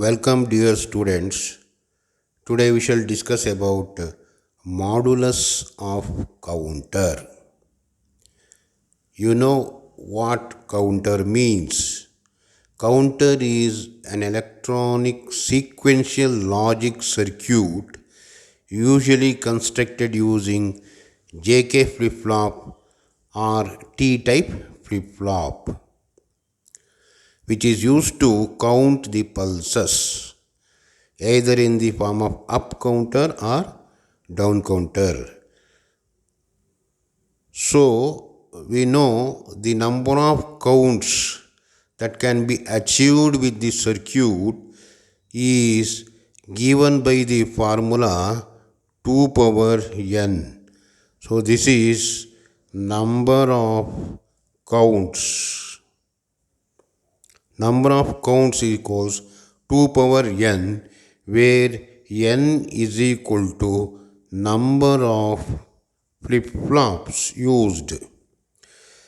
Welcome dear students. Today we shall discuss about modulus of counter. You know what counter means. Counter is an electronic sequential logic circuit usually constructed using JK flip-flop or T-type flip-flop, which is used to count the pulses either in the form of up counter or down counter. So we know the number of counts that can be achieved with the circuit is given by the formula 2 power n. So this is number of counts. Number of counts equals 2 power n, where n is equal to number of flip-flops used.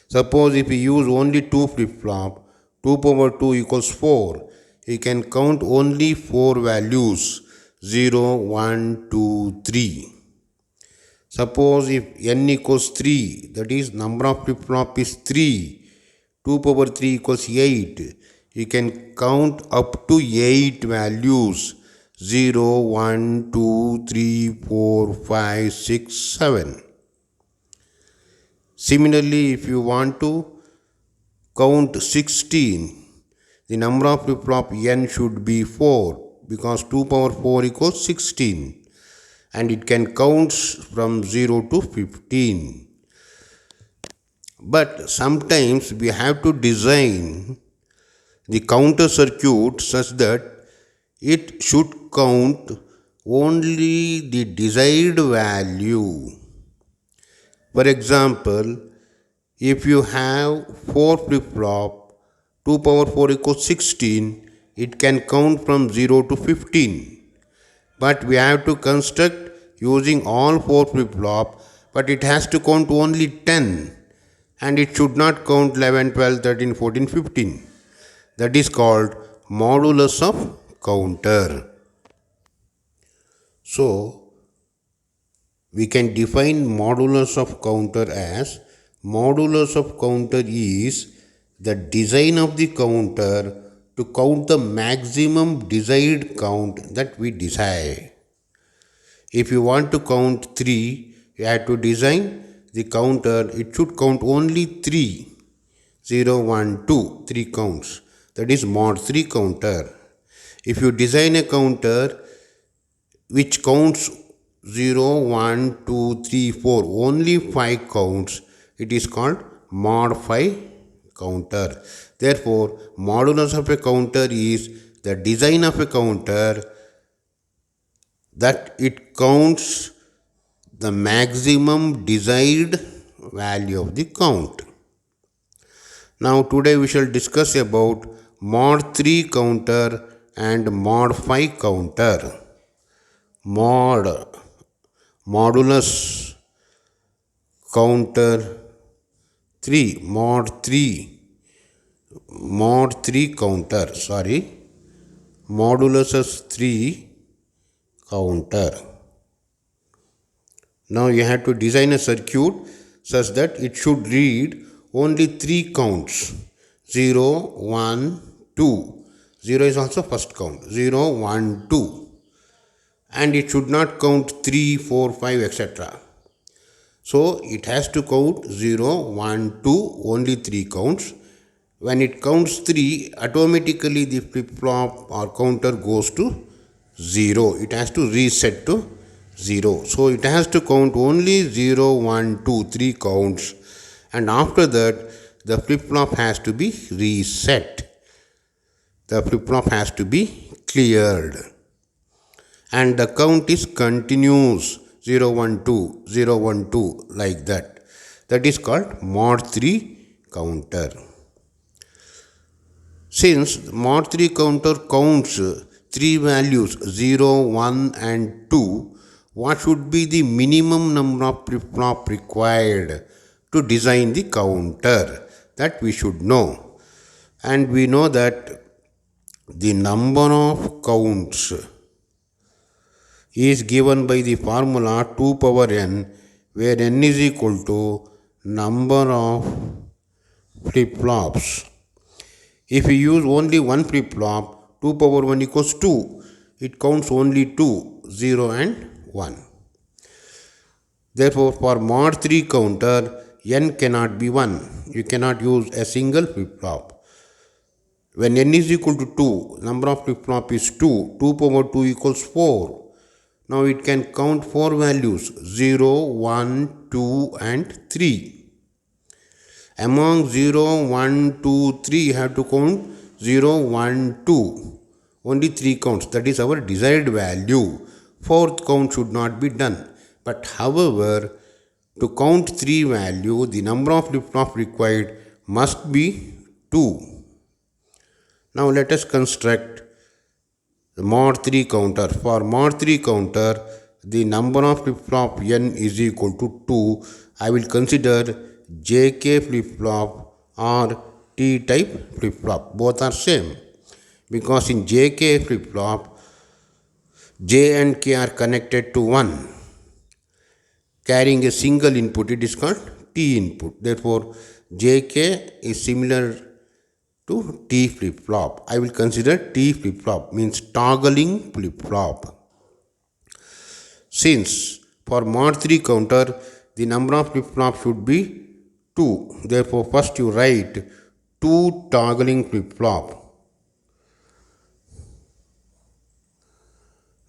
Suppose if we use only 2 flip-flop, 2 power 2 equals 4. We can count only 4 values, 0, 1, 2, 3. Suppose if n equals 3, that is number of flip-flop is 3. 2 power 3 equals 8. You can count up to 8 values, 0, 1, 2, 3, 4, 5, 6, 7. Similarly, if you want to count 16, the number of flip-flop n should be 4 because 2 power 4 equals 16, and it can count from 0 to 15. But sometimes we have to design the counter circuit such that it should count only the desired value. For example, if you have 4 flip-flop, 2 power 4 equals 16, it can count from 0 to 15. But we have to construct using all 4 flip-flop, but it has to count only 10. And it should not count 11, 12, 13, 14, 15. That is called modulus of counter. So, we can define modulus of counter as modulus of counter is the design of the counter to count the maximum desired count that we desire. If you want to count 3, you have to design the counter. It should count only 3. 0, 1, 2, 3 counts. That is mod 3 counter. If you design a counter which counts 0, 1, 2, 3, 4, only 5 counts, it is called mod 5 counter. Therefore, modulus of a counter is the design of a counter that it counts the maximum desired value of the count. Now today we shall discuss about mod 3 counter and mod 5 counter. Modulus counter 3, mod 3 counter, modulus 3 counter. Now you have to design a circuit such that it should read only 3 counts, 0, 1, 2. 0 is also first count, 0, 1, 2. And it should not count 3, 4, 5, etc. So it has to count 0, 1, 2, only 3 counts. When it counts 3, automatically the flip-flop or counter goes to 0. It has to reset to 0. So it has to count only 0, 1, 2, 3 counts. And after that, the flip-flop has to be reset. The flip-flop has to be cleared. And the count is continuous, 0, 1, 2, 0, 1, 2, like that. That is called mod 3 counter. Since mod 3 counter counts 3 values, 0, 1 and 2, what should be the minimum number of flip-flop required to design the counter? That we should know. And we know that The number of counts is given by the formula 2 power n, where n is equal to number of flip-flops. If we use only one flip-flop, 2 power 1 equals 2. It counts only 2, 0 and 1. Therefore, for mod 3 counter, n cannot be 1. You cannot use a single flip-flop. When n is equal to 2, number of flip-flop is 2. 2 power 2 equals 4. Now it can count 4 values 0, 1, 2 and 3. Among 0, 1, 2, 3 you have to count 0, 1, 2. Only 3 counts. That is our desired value. Fourth count should not be done. But however, to count 3 value, the number of flip-flop required must be 2. Now let us construct the mod 3 counter. For mod 3 counter, the number of flip-flop n is equal to 2. I will consider JK flip-flop or T-type flip-flop. Both are same. Because in JK flip-flop, J and K are connected to 1. Carrying a single input, it is called T input. Therefore, JK is similar to T flip-flop. I will consider T flip-flop, means toggling flip-flop. Since for mod 3 counter, the number of flip-flop should be 2. Therefore, first you write 2 toggling flip-flop.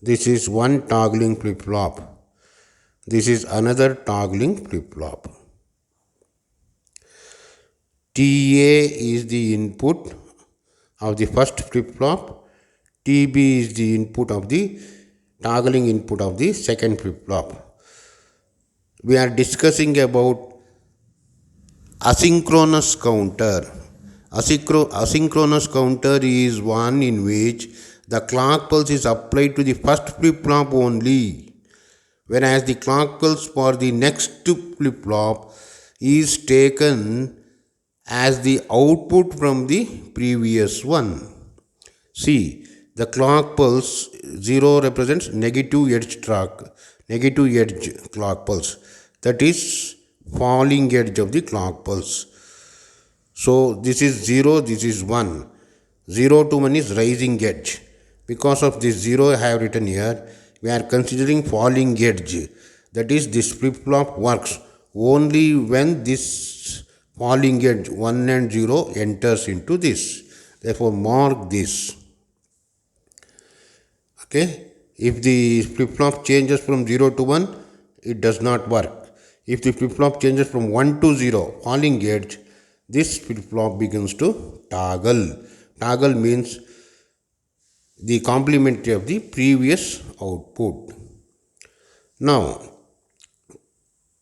This is one toggling flip-flop. This is another toggling flip-flop. TA is the input of the first flip-flop. TB is the input of the toggling input of the second flip-flop. We are discussing about asynchronous counter. Asynchronous counter is one in which the clock pulse is applied to the first flip-flop only, whereas the clock pulse for the next flip-flop is taken as the output from the previous one. See, the clock pulse 0 represents negative edge clock pulse. That is falling edge of the clock pulse. So this is 0, this is 1. 0 to 1 is rising edge. Because of this 0 I have written here, we are considering falling edge. That is, this flip-flop works only when this falling edge 1 and 0 enters into this. Therefore, mark this. Okay. If the flip-flop changes from 0 to 1, it does not work. If the flip-flop changes from 1 to 0, falling edge, this flip-flop begins to toggle. Toggle means the complementary of the previous output. Now,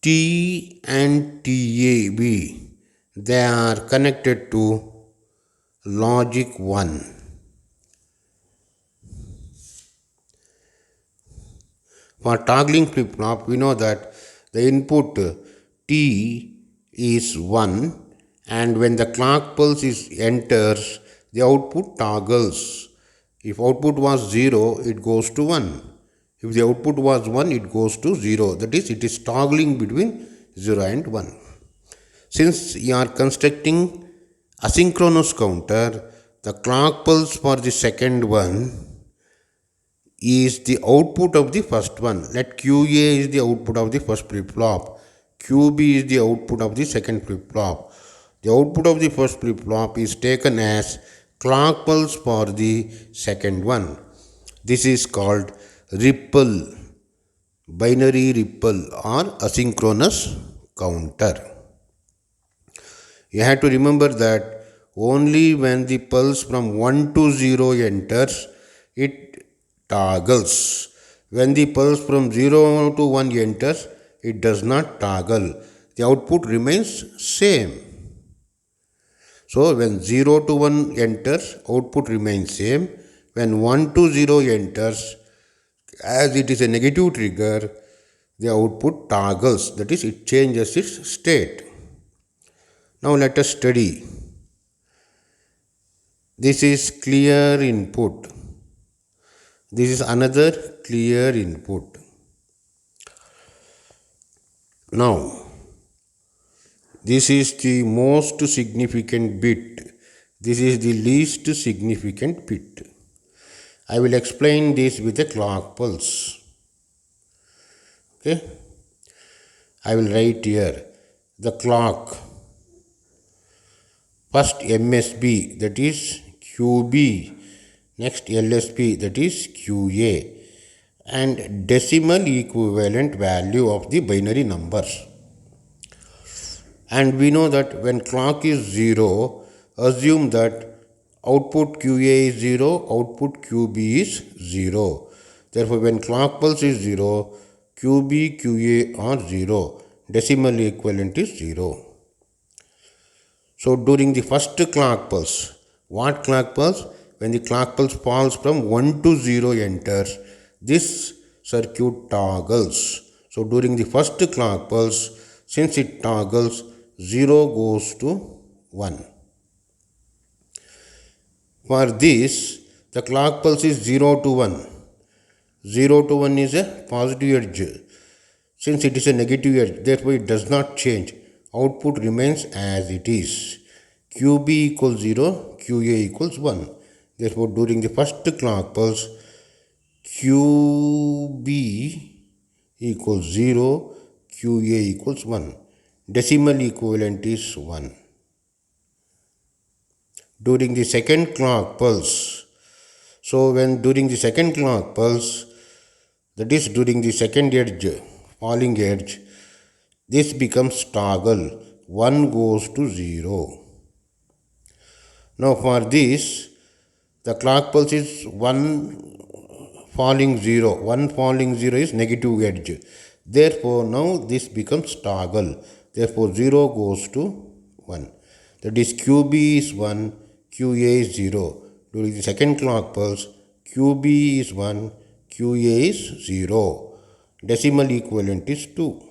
T and TAB, they are connected to logic 1. For toggling flip-flop, we know that the input T is 1, and when the clock pulse enters, the output toggles. If output was 0, it goes to 1. If the output was 1, it goes to 0. That is, it is toggling between 0 and 1. Since you are constructing asynchronous counter, the clock pulse for the second one is the output of the first one. Let QA is the output of the first flip-flop. QB is the output of the second flip-flop. The output of the first flip-flop is taken as clock pulse for the second one. This is called ripple, binary ripple or asynchronous counter. You have to remember that only when the pulse from 1 to 0 enters, it toggles. When the pulse from 0 to 1 enters, it does not toggle. The output remains same. So when 0 to 1 enters, output remains same. When 1 to 0 enters, as it is a negative trigger, the output toggles. That is, it changes its state. Now let us study This is clear input. This is another clear input. Now, this is the most significant bit. This is the least significant bit. I will explain this with a clock pulse. Okay. I will write here the clock. First MSB, that is QB. Next LSB, that is QA. And decimal equivalent value of the binary numbers. And we know that when clock is 0, assume that output QA is 0, output QB is 0. Therefore, when clock pulse is 0, QB, QA are 0. Decimal equivalent is 0. So, during the first clock pulse, what clock pulse? When the clock pulse falls from 1 to 0 enters, this circuit toggles. So, during the first clock pulse, since it toggles, 0 goes to 1. For this, the clock pulse is 0 to 1. 0 to 1 is a positive edge. Since it is a negative edge, therefore it does not change. Output remains as it is. QB equals 0, QA equals 1. Therefore, during the first clock pulse, QB equals 0, QA equals 1. Decimal equivalent is 1. During the second clock pulse, so when during the second clock pulse, that is during the second edge, falling edge, this becomes toggle. 1 goes to 0. Now for this, the clock pulse is 1 falling 0. 1 falling 0 is negative edge. Therefore, now this becomes toggle. Therefore, 0 goes to 1. That is QB is 1, QA is 0. During the second clock pulse, QB is 1, QA is 0. Decimal equivalent is 2.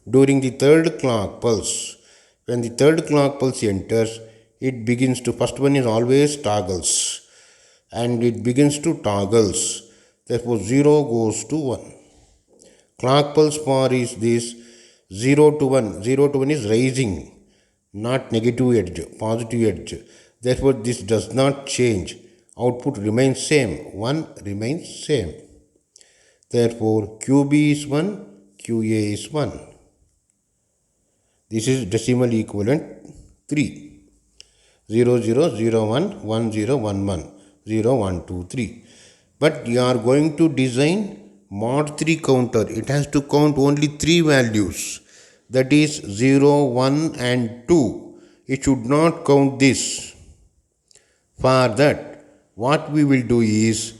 During the third clock pulse, when the third clock pulse enters, it begins to, first one is always toggles, and it begins to toggles. Therefore, 0 goes to 1. Clock pulse for is this 0 to 1. 0 to 1 is rising, not negative edge, positive edge. Therefore, this does not change. Output remains same. 1 remains same. Therefore, QB is 1, QA is 1. This is decimal equivalent 3. 0, 0, 0, 1, 1, 0, 1, 1, 0, 1, 2, 3. But you are going to design mod 3 counter. It has to count only 3 values. That is 0, 1 and 2. It should not count this. For that, what we will do is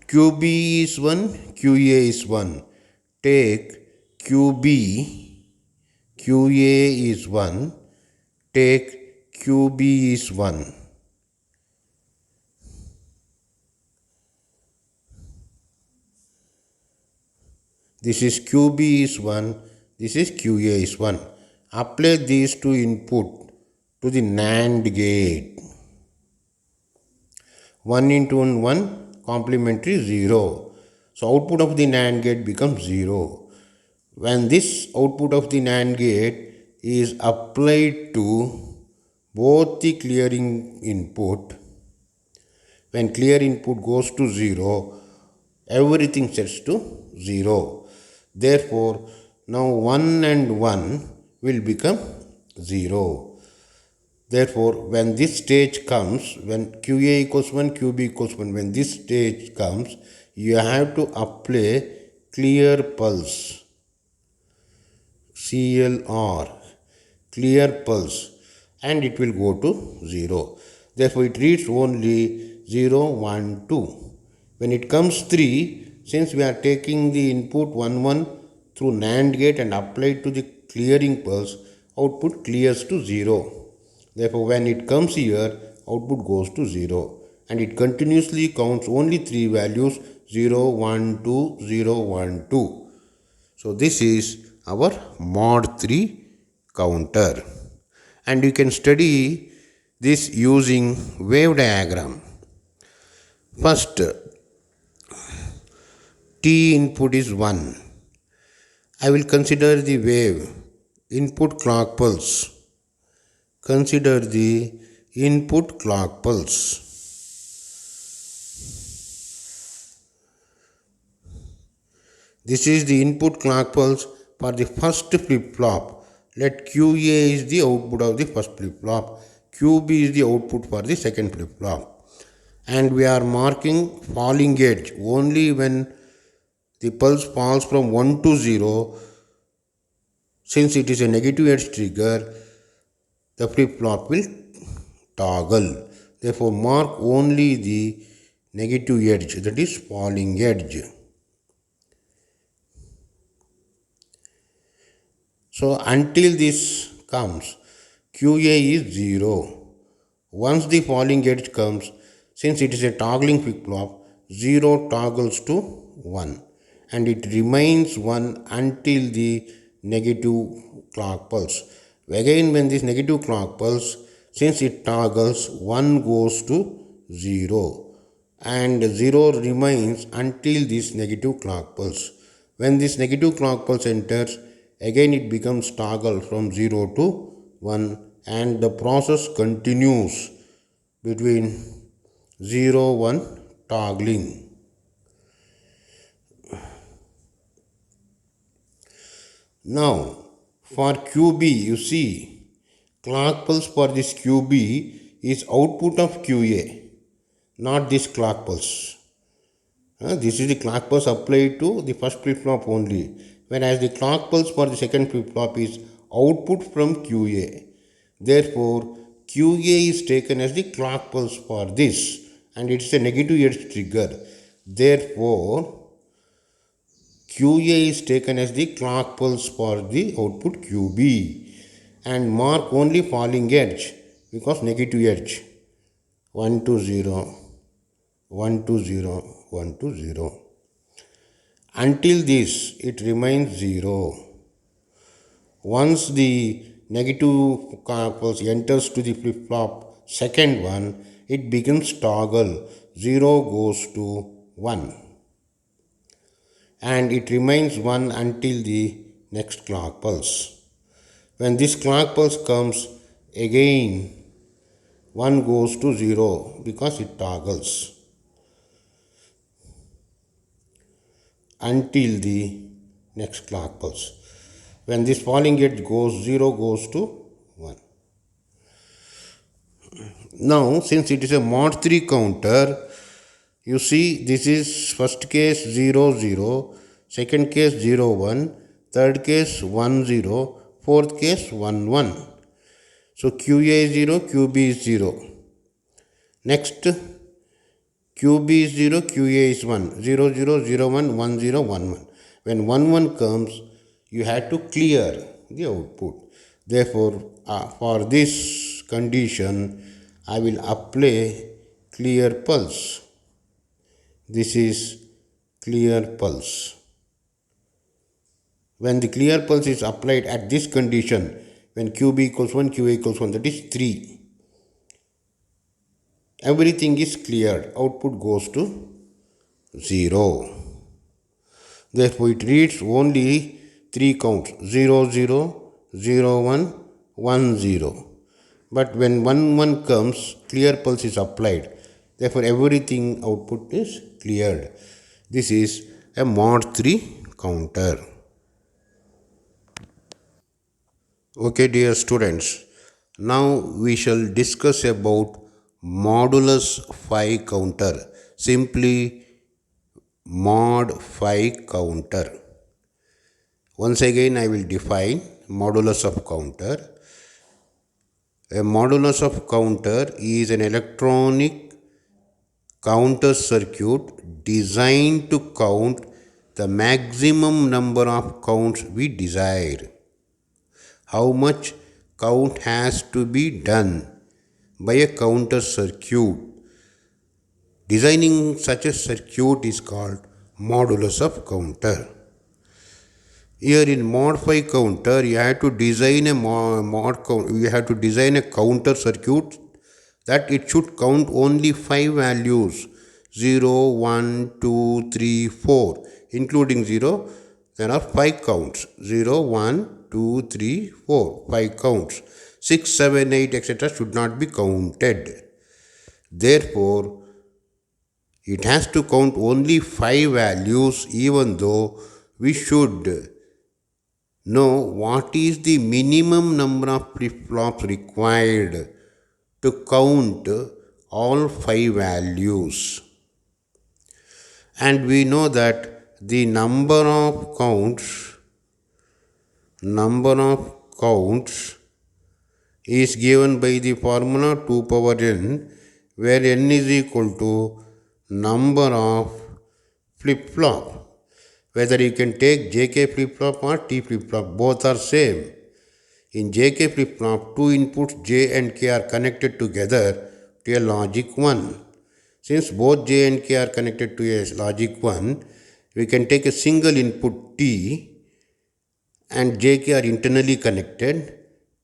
QB is 1, QA is 1. Take QB, QA is 1. Take QB is 1. This is QB is 1. This is QA is 1. Apply these two input to the NAND gate. 1 into 1, 1, complementary 0. So output of the NAND gate becomes 0. When this output of the NAND gate is applied to both the clearing input, when clear input goes to 0, everything sets to 0. Therefore, now 1 and 1 will become 0. Therefore, when this stage comes, when QA equals 1, QB equals 1, when this stage comes, you have to apply clear pulse, CLR, clear pulse, and it will go to 0. Therefore, it reads only 0, 1, 2. When it comes 3, since we are taking the input 1, 1 through NAND gate and applied to the clearing pulse, output clears to 0. Therefore, when it comes here, output goes to 0. And it continuously counts only 3 values 0, 1, 2, 0, 1, 2. So, this is our mod 3 counter. And you can study this using wave diagram. First, T input is 1. I will consider the wave input clock pulse. Consider the input clock pulse. This is the input clock pulse for the first flip-flop. Let QA is the output of the first flip-flop. QB is the output for the second flip-flop. And we are marking falling edge only when the pulse falls from 1 to 0. Since it is a negative edge trigger, the flip-flop will toggle. Therefore, mark only the negative edge, that is falling edge. So until this comes, QA is 0. Once the falling edge comes, since it is a toggling flip-flop, 0 toggles to 1 and it remains 1 until the negative clock pulse. Again, when this negative clock pulse, since it toggles, 1 goes to 0 and 0 remains until this negative clock pulse. When this negative clock pulse enters, again it becomes toggle from 0 to 1 and the process continues between 0 1 toggling. Now for QB, you see clock pulse for this QB is output of QA, not this clock pulse. This is the clock pulse applied to the first flip-flop only, whereas the clock pulse for the second flip-flop is output from QA. Therefore, QA is taken as the clock pulse for this and it is a negative edge trigger. Therefore, QA is taken as the clock pulse for the output QB and mark only falling edge because negative edge 1 to 0, 1 to 0, 1 to 0. Until this, it remains 0. Once the negative pulse enters to the flip-flop, second one, it begins toggle. 0 goes to 1. And it remains 1 until the next clock pulse. When this clock pulse comes, again 1 goes to 0 because it toggles until the next clock pulse. When this falling edge goes, 0 goes to 1. Now, since it is a mod 3 counter, you see this is first case 0 0, second case 0 1, third case 1 0, fourth case 1 1. So QA is 0, QB is 0. Next, QB is 0, QA is 1, 0 0 0 1, 1 0 1 1. When 1 1 comes, you have to clear the output. Therefore, for this condition, I will apply clear pulse. This is clear pulse. When the clear pulse is applied at this condition, when QB equals 1, QA equals 1, that is 3. Everything is cleared. Output goes to 0. Therefore, it reads only 3 counts 0 0, 0 1, 1 0. But when 1 1 comes, clear pulse is applied. Therefore, everything output is cleared. This is a mod 3 counter. Okay, dear students, now we shall discuss about modulus 5 counter. Simply mod 5 counter. Once again, I will define modulus of counter. A modulus of counter is an electronic counter circuit designed to count the maximum number of counts we desire. How much count has to be done by a counter circuit. Designing such a circuit is called modulus of counter. Here in mod 5 counter, you have to design a counter circuit that it should count only 5 values 0, 1, 2, 3, 4, including 0. There are 5 counts 0, 1, 2, 3, 4, 5 counts. 6, 7, 8, etc. should not be counted. Therefore, it has to count only 5 values, even though we should know what is the minimum number of flip-flops required to count all 5 values. And we know that the number of counts is given by the formula 2 power n, where n is equal to number of flip-flop. Whether you can take JK flip-flop or T flip-flop, both are same. In JK flip-flop, 2 inputs J and K are connected together to a logic 1. Since both J and K are connected to a logic 1, we can take a single input T and JK are internally connected.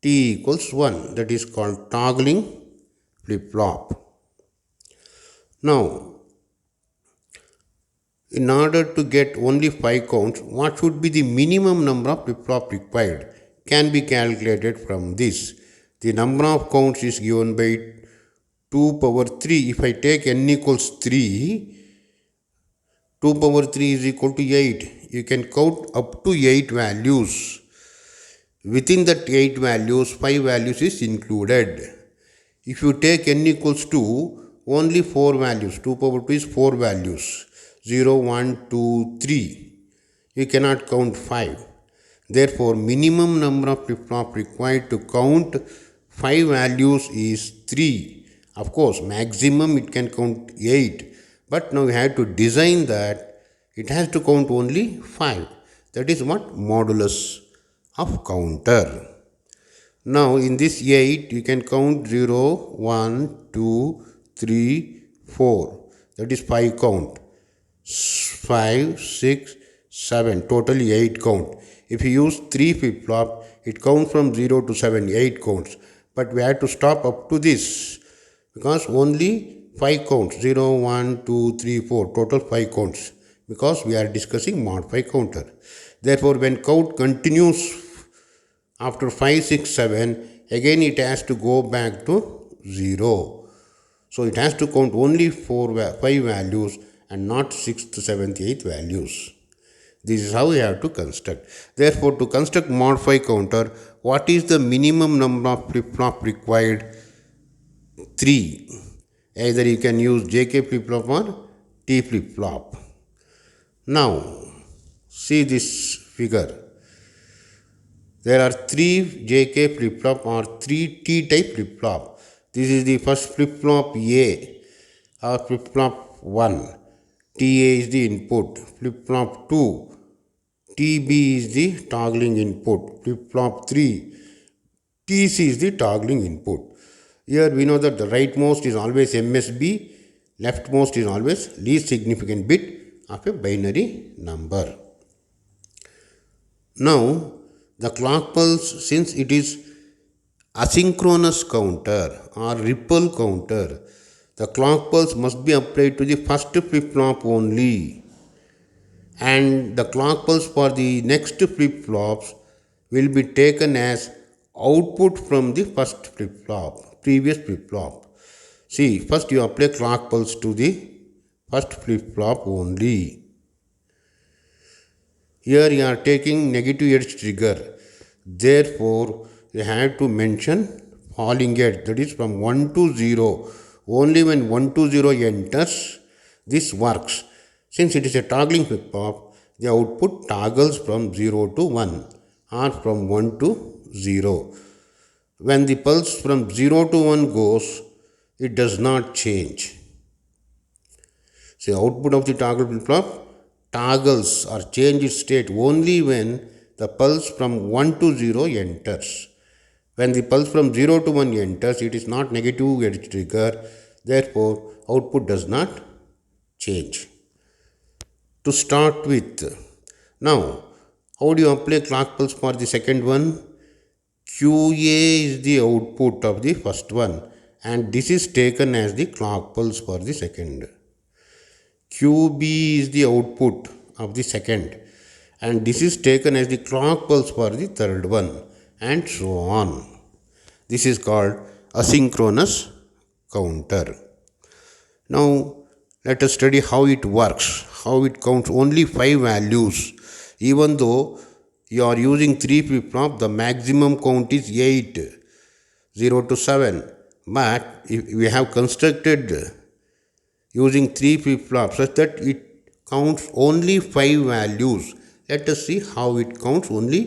T equals 1. That is called toggling flip-flop. Now, in order to get only 5 counts, what should be the minimum number of flip-flop required? Can be calculated from this. The number of counts is given by 2 power 3. If I take n equals 3, 2 power 3 is equal to 8. You can count up to 8 values. Within that 8 values, 5 values is included. If you take n equals 2, only 4 values. 2 power 2 is 4 values. 0, 1, 2, 3. You cannot count 5. Therefore, minimum number of flip-flop required to count 5 values is 3. Of course, maximum it can count 8. But now we have to design that it has to count only 5. That is what modulus of counter. Now in this 8 you can count 0, 1, 2, 3, 4. That is 5 count. 5, 6, 7. Totally 8 count. If you use 3 flip-flop, it counts from 0 to 7, 8 counts. But we have to stop up to this because only 5 counts 0, 1, 2, 3, 4. Total 5 counts because we are discussing mod 5 counter. Therefore, when count continues after 5, 6, 7, again it has to go back to 0. So it has to count only 5 values and not 6th, 7th, 8th values. This is how we have to construct. Therefore, to construct mod 5 counter, what is the minimum number of flip-flop required? 3. Either you can use JK flip-flop or T flip-flop. Now, see this figure. There are 3 JK flip-flop or 3 T-type flip-flop. This is the first flip-flop A or flip-flop 1. TA is the input. Flip-flop 2. TB is the toggling input. Flip-flop 3. TC is the toggling input. Here we know that the rightmost is always MSB, leftmost is always least significant bit of a binary number. Now, the clock pulse, since it is asynchronous counter or ripple counter, the clock pulse must be applied to the first flip-flop only. And the clock pulse for the next flip-flops will be taken as output from the first flip-flop, previous flip-flop. See, first you apply clock pulse to the first flip-flop only. Here you are taking negative edge trigger. Therefore, you have to mention falling edge, that is from 1 to 0. Only when 1 to 0 enters, this works. Since it is a toggling flip-flop, the output toggles from 0 to 1 or from 1 to 0. When the pulse from 0 to 1 goes, it does not change. So, output of the toggle flip-flop toggles or changes state only when the pulse from 1 to 0 enters. When the pulse from 0 to 1 enters, it is not negative edge trigger. Therefore, output does not change. To start with, now, how do you apply clock pulse for the second one? QA is the output of the first one and this is taken as the clock pulse for the second. QB is the output of the second, and this is taken as the clock pulse for the third one, and so on. This is called asynchronous counter. Now let us study how it works, how it counts only 5 values. Even though you are using 3 flip-flop, the maximum count is 8, 0 to 7. But if we have constructed using 3 flip-flops such that it counts only 5 values. Let us see how it counts only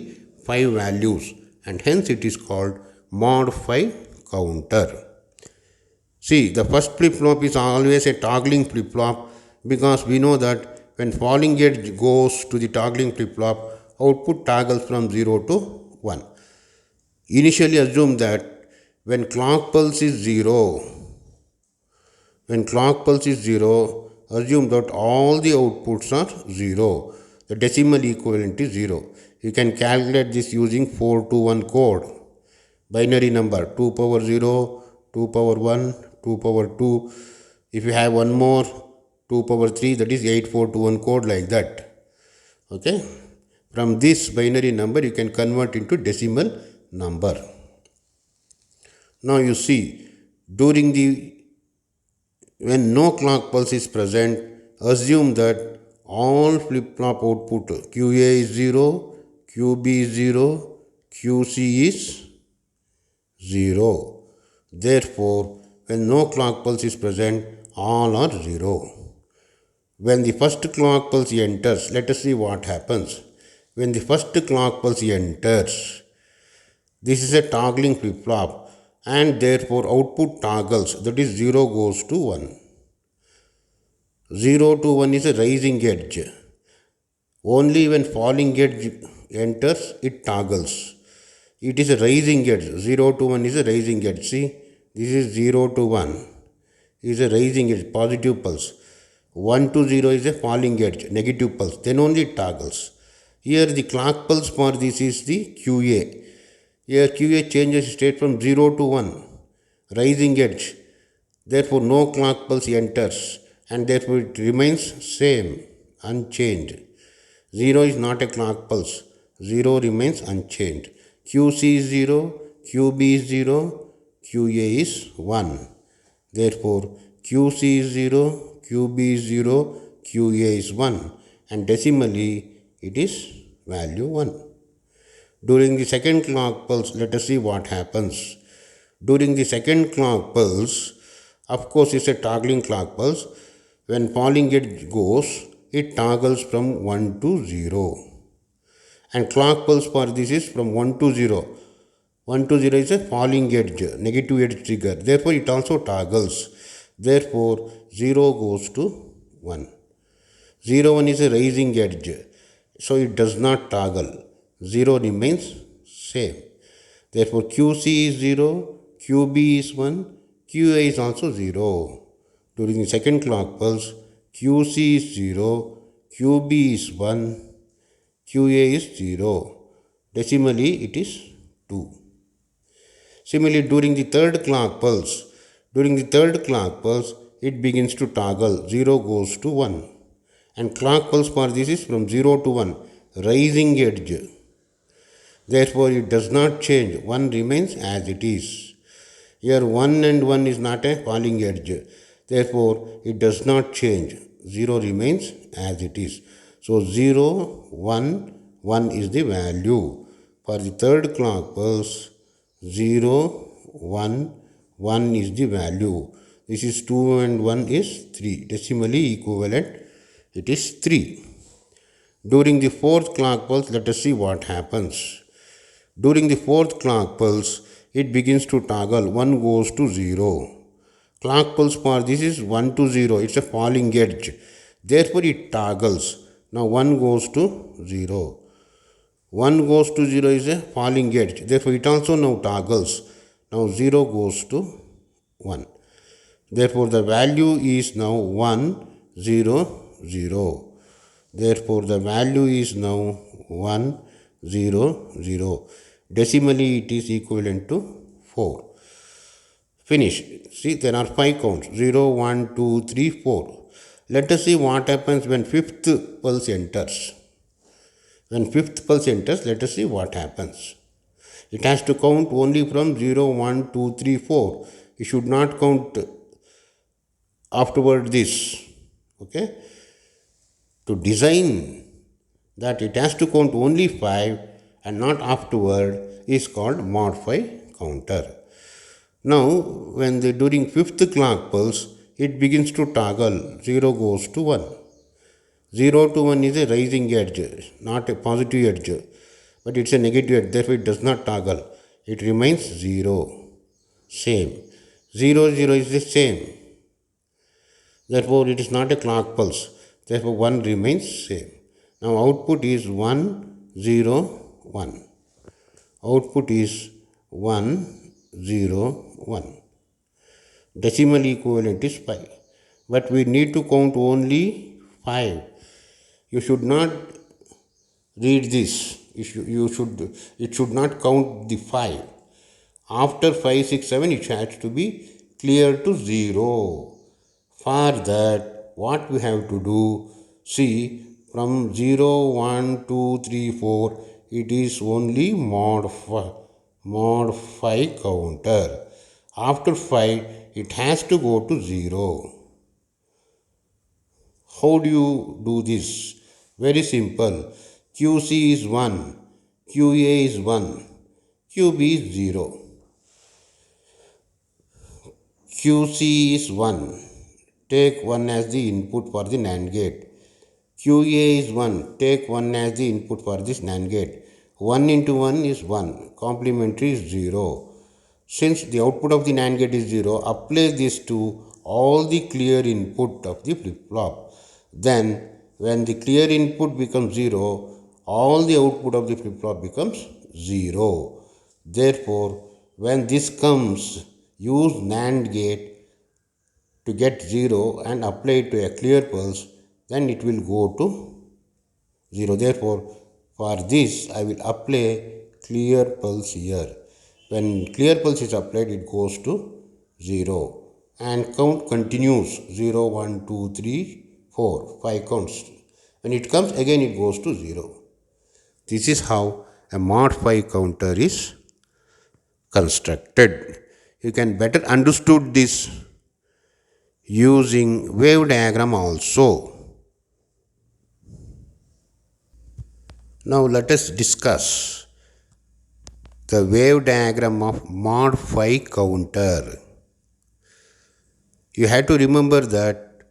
5 values, and hence it is called mod 5 counter. See, the first flip-flop is always a toggling flip-flop because we know that when falling edge goes to the toggling flip-flop, output toggles from 0 to 1. Initially assume that when clock pulse is 0, assume that all the outputs are 0. The decimal equivalent is 0. You can calculate this using 4 to 1 code. Binary number 2 power 0, 2 power 1, 2 power 2. If you have one more, 2 power 3, that is 8421 code, like that. Okay. From this binary number you can convert into decimal number. Now you see, when no clock pulse is present, assume that all flip-flop output QA is 0, QB is 0, QC is 0. Therefore, when no clock pulse is present, all are 0. When the first clock pulse enters, let us see what happens. When the first clock pulse enters, this is a toggling flip-flop, and therefore output toggles, that is 0 goes to 1. 0 to 1 is a rising edge. Only when falling edge enters, it toggles. It is a rising edge. 0 to 1 is a rising edge. See, this is 0 to 1 is a rising edge, positive pulse. 1 to 0 is a falling edge, negative pulse. Then only it toggles. Here the clock pulse for this is the QA. Here QA changes state from 0 to 1, rising edge. Therefore no clock pulse enters, and therefore it remains same, unchanged. 0 is not a clock pulse. 0 remains unchanged. QC is 0, QB is 0, QA is 1. Therefore QC is 0, QB is 0, QA is 1, and decimally it is value 1. During the second clock pulse, let us see what happens. During the second clock pulse, of course it's a toggling clock pulse. When falling edge goes, it toggles from 1 to 0. And clock pulse for this is from 1 to 0. 1 to 0 is a falling edge, negative edge trigger. Therefore it also toggles. Therefore 0 goes to 1. 0, 1 is a rising edge, so it does not toggle. 0 remains same. Therefore QC is 0, QB is 1, QA is also 0. During the second clock pulse, QC is 0, QB is 1, QA is 0. Decimally it is 2. Similarly, during the third clock pulse, it begins to toggle. 0 goes to 1. And clock pulse for this is from 0 to 1, rising edge. Therefore, it does not change. 1 remains as it is. Here 1 and 1 is not a falling edge. Therefore, it does not change. 0 remains as it is. So 0, 1, 1 is the value. For the third clock pulse, 0, 1, 1 is the value. This is 2 and 1 is 3. Decimally equivalent, it is 3. During the fourth clock pulse, let us see what happens. During the fourth clock pulse, it begins to toggle. 1 goes to 0. Clock pulse for this is 1 to 0. It's a falling edge. Therefore, it toggles. Now 1 goes to 0. 1 goes to 0 is a falling edge. Therefore, it also now toggles. Now 0 goes to 1. Therefore, the value is now 1, 0, 0. Therefore, the value is now 1, 0, 0. Decimally, it is equivalent to 4. Finish. See, there are 5 counts. 0, 1, 2, 3, 4. Let us see what happens when fifth pulse enters. When fifth pulse enters, let us see what happens. It has to count only from 0, 1, 2, 3, 4. You should not count afterward this. Okay? To design that it has to count only 5 and not afterward is called mod 5 counter. Now, when during fifth clock pulse, it begins to toggle. 0 goes to 1. 0 to 1 is a rising edge, not a positive edge, but it's a negative edge, therefore it does not toggle. It remains 0. Same. 0, 0 is the same. Therefore, it is not a clock pulse. Therefore, 1 remains same. Now, output is 1, 0, 1. Output is 1, 0, 1. Decimal equivalent is 5. But we need to count only 5. You should not read this. It should not count the 5. After 5, 6, 7, it has to be clear to 0. For that, what we have to do, see, from 0, 1, 2, 3, 4, it is only mod 5 counter. After 5, it has to go to 0. How do you do this? Very simple. QC is 1, QA is 1, QB is 0. QC is 1. Take 1 as the input for the NAND gate. QA is 1. Take 1 as the input for this NAND gate. 1 into 1 is 1. Complementary is 0. Since the output of the NAND gate is 0, apply this to all the clear input of the flip-flop. Then, when the clear input becomes 0, all the output of the flip-flop becomes 0. Therefore, when this comes, use NAND gate to get 0 and apply it to a clear pulse, then it will go to 0. Therefore, for this, I will apply clear pulse here. When clear pulse is applied, it goes to 0. And count continues 0, 1, 2, 3, 4, 5 counts. When it comes again, it goes to 0. This is how a mod 5 counter is constructed. You can better understood this using wave diagram also. Now let us discuss the wave diagram of mod 5 counter. You have to remember that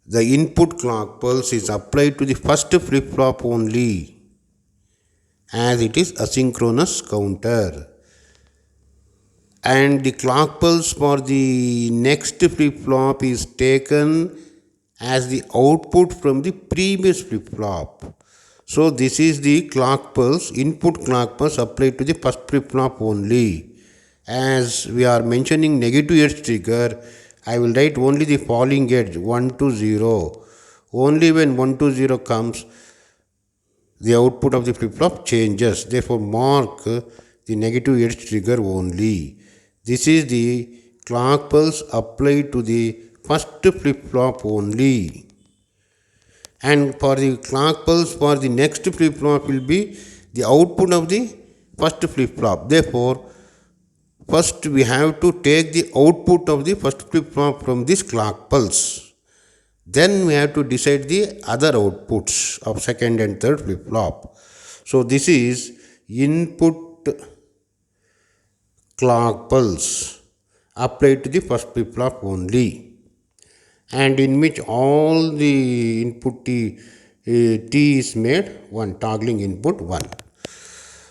the input clock pulse is applied to the first flip-flop only, as it is asynchronous counter. And the clock pulse for the next flip-flop is taken as the output from the previous flip-flop. So this is the clock pulse, input clock pulse applied to the first flip-flop only. As we are mentioning negative edge trigger, I will write only the falling edge 1 to 0. Only when 1 to 0 comes, the output of the flip-flop changes. Therefore, mark the negative edge trigger only. This is the clock pulse applied to the first flip-flop only. And for the clock pulse for the next flip-flop will be the output of the first flip-flop. Therefore, first we have to take the output of the first flip-flop from this clock pulse. Then we have to decide the other outputs of second and third flip-flop. So this is input clock pulse applied to the first flip-flop only, and in which all the input T is made 1, toggling input 1.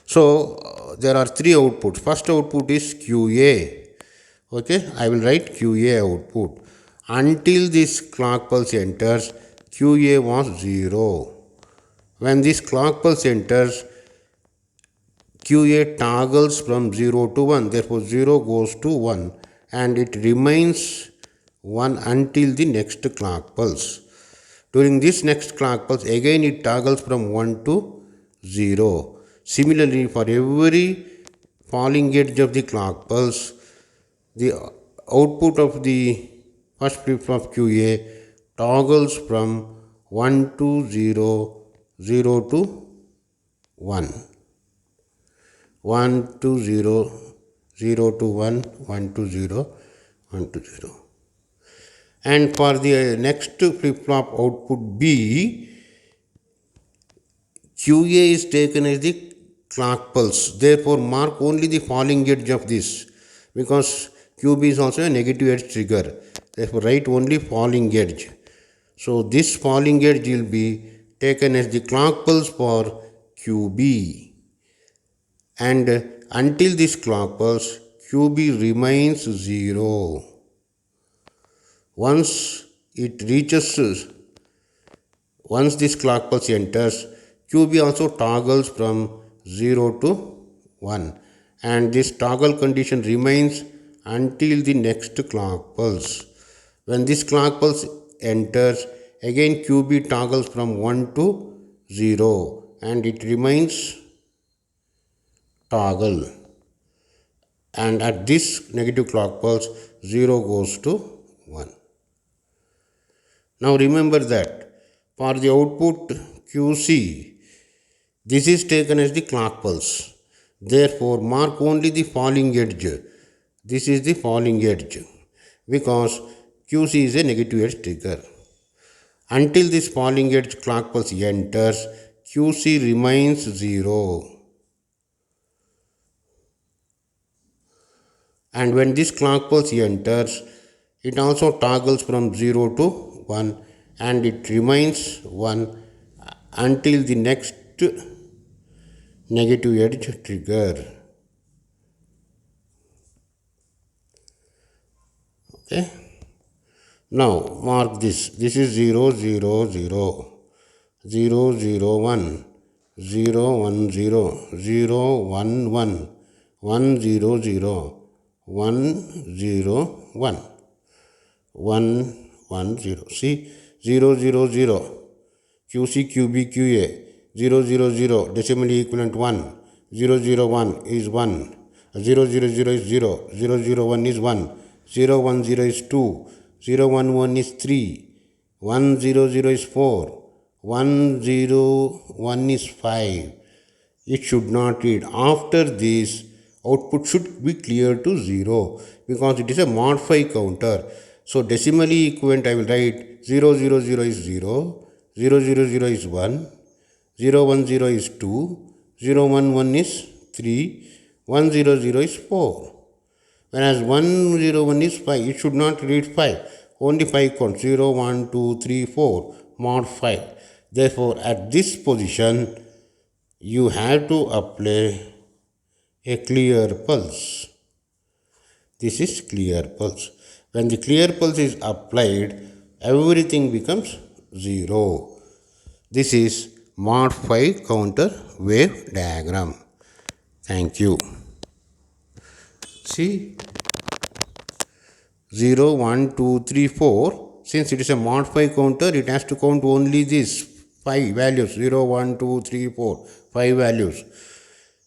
So there are 3 outputs. First output is QA. Okay, I will write QA output. Until this clock pulse enters, QA was 0. When this clock pulse enters, QA toggles from 0 to 1. Therefore, 0 goes to 1 and it remains 1 until the next clock pulse. During this next clock pulse, again it toggles from 1 to 0. Similarly, for every falling edge of the clock pulse, the output of the first flip-flop QA toggles from 1 to 0, 0 to 1, 1 to 0, 0 to 1, 1 to 0, 1 to 0. And for the next flip-flop output B, QA is taken as the clock pulse. Therefore, mark only the falling edge of this, because QB is also a negative edge trigger. Therefore, write only falling edge. So, this falling edge will be taken as the clock pulse for QB. And until this clock pulse, QB remains 0. Once it reaches, once this clock pulse enters, QB also toggles from 0 to 1, and this toggle condition remains until the next clock pulse. When this clock pulse enters, again QB toggles from 1 to 0 and it remains toggle, and at this negative clock pulse 0 goes to 1. Now remember that for the output QC, this is taken as the clock pulse. Therefore, mark only the falling edge. This is the falling edge because QC is a negative edge trigger. Until this falling edge clock pulse enters, QC remains 0. And when this clock pulse enters, it also toggles from 0 to 1 and it remains 1 until the next negative edge trigger. Okay. Now mark this. This is 0, 0, 0, 0, 0, 1, 0, 1, 0, 0, 1, 1, 1, 0, 0, 1, 0, 1, 1, 1, 0. See, 0, 0, 0. QC, QB, QA, 0, 0, 0, decimally equivalent 1, 0, 0, 1 is 1, 0, 0, 0 is 0, 0, 0, 1 is 1, 0, 1, 0 is 2, 0, 1, 1 is 3, 1, 0, 0 is 4, 1, 0, 1 is 5. It should not read. After this, output should be clear to 0 because it is a mod 5 counter. So decimally equivalent I will write 0, 0, 0 is 0, 0, 0, 0 is 1, 0, 1, 0 is 2, 0, 1, 1 is 3, 1, 0, 0 is 4. Whereas 1, 0, 1 is 5, it should not read 5, only 5 counts, 0, 1, 2, 3, 4, mod 5. Therefore, at this position, you have to apply a clear pulse. This is clear pulse. When the clear pulse is applied, everything becomes 0. This is mod 5 counter wave diagram. Thank you. See, 0, 1, 2, 3, 4. Since it is a mod 5 counter, it has to count only these 5 values 0, 1, 2, 3, 4, 5 values.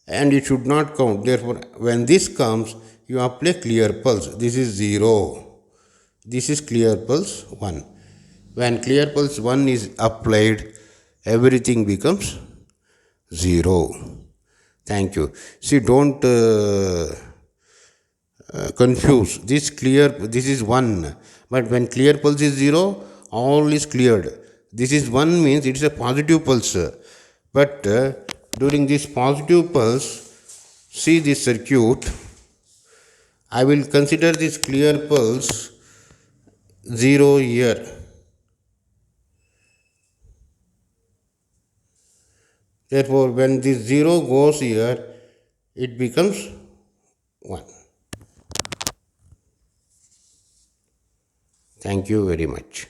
And it should not count. Therefore, when this comes, you apply clear pulse. This is 0. This is clear pulse 1. When clear pulse 1 is applied, everything becomes 0. Thank you. See, don't confuse. This is 1. But when clear pulse is 0, all is cleared. This is 1 means it is a positive pulse. But during this positive pulse, see this circuit. I will consider this clear pulse 0 here. Therefore, when this 0 goes here, it becomes 1. Thank you very much.